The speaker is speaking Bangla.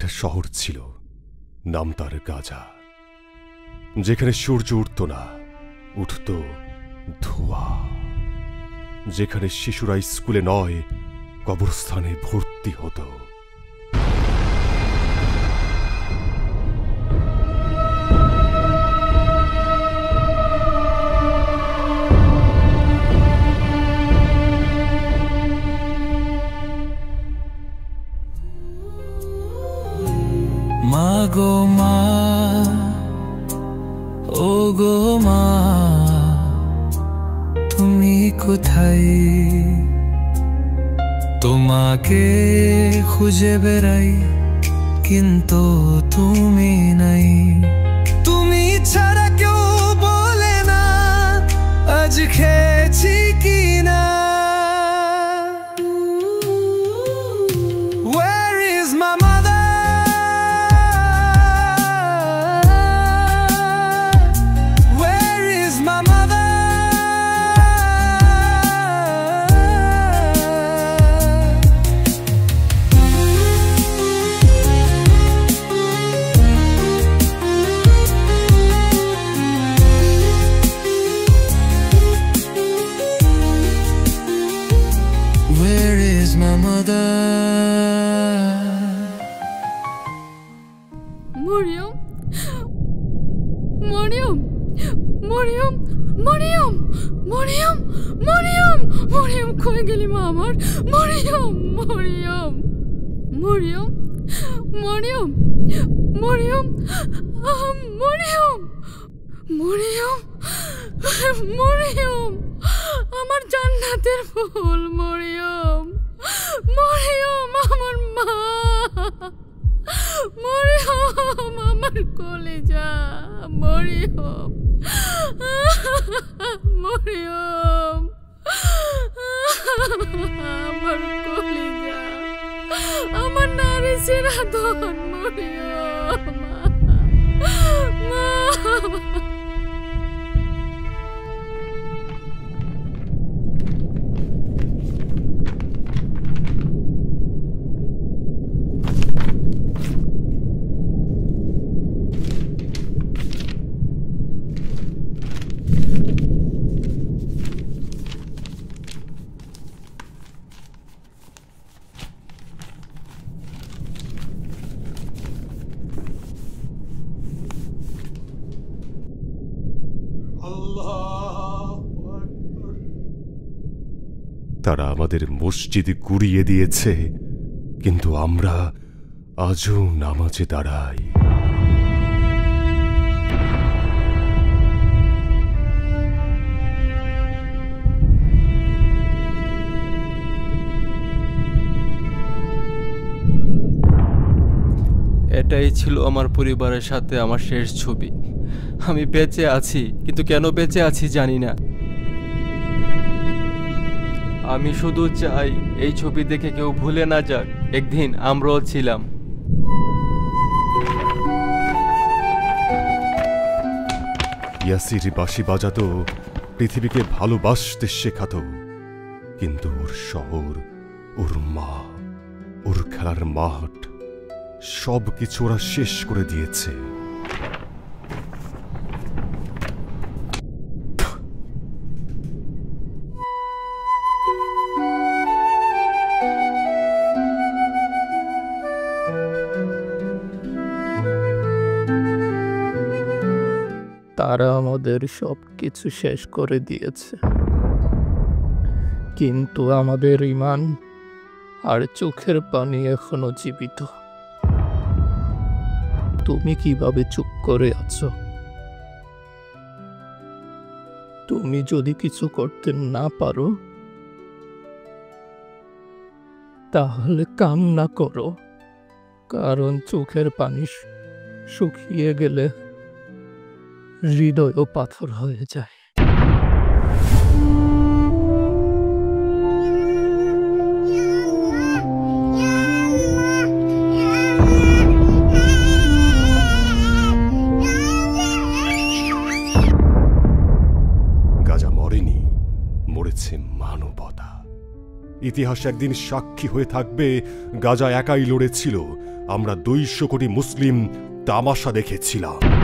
একটা শহর ছিল, নাম তার গাজা, যেখানে সূর্য উঠত না, উঠত ধোঁয়া, যেখানে শিশুরা স্কুলে নয় কবরস্থানে ভর্তি হতো। মা গো মা, ও গো মা, তুমি কোথায়? তোমাকে খুঁজে বেড়াই কিন্তু তুমি নাই। তুমি ছাড়া কেউ বলে না আজ খেয়েছি কি না। Where is my mother? Mariam, Mariam, Mariam, Mariam, Mariam, Mariam, Mariam, কই গেলি মা আমার? মরিয়ম, মরিয়ম, মরিয়ম, মরিয়ম, মরিয়ম, মরিয়ম, মরিয়ম, মরিয়ম, আমার জান্নাতের ফুল মরিয়ম, মরিয়ম, আমার মা, মরিয়ম, আমার কলেজা, মরিয়ম, মরিয়ম, আমার কলেজা, আমার নারী সেরা ধন, মরিয়ম, মা। তারা আমাদের মসজিদ গুড়িয়ে দিয়েছে, কিন্তু আমরা আজও নামাজে দাঁড়াই। এটাই ছিল আমার পরিবারের সাথে আমার শেষ ছবি। আমি বেঁচে আছি, কিন্তু কেন বেঁচে আছি জানি না। আমি শুধু চাই এই ছবি দেখে কেউ ভুলে না যাক একদিন আমরাও ছিলাম। ইয়াসির বাঁশি বাজাতো, পৃথিবীকে ভালোবাসতে শেখাতো, কিন্তু ওর শহর, ওর মা, ওর খেলার মাঠ সব কিছু ওরা শেষ করে দিয়েছে। তারা আমাদের সব কিছু শেষ করে দিয়েছে, কিন্তু আমাদের ঈমান আর চোখের পানি এখনো জীবিত। তুমি কিভাবে চুপ করে আছো? তুমি যদি কিছু করতে না পারো তাহলে কান্না করো, কারণ চোখের পানি শুকিয়ে গেলে হৃদয়ও পাথর হয়ে যায়। গাজা মরেনি, মরেছে মানবতা। ইতিহাস একদিন সাক্ষী হয়ে থাকবে গাজা একাই লড়েছিল, আমরা 200 কোটি মুসলিম তামাশা দেখেছিলাম।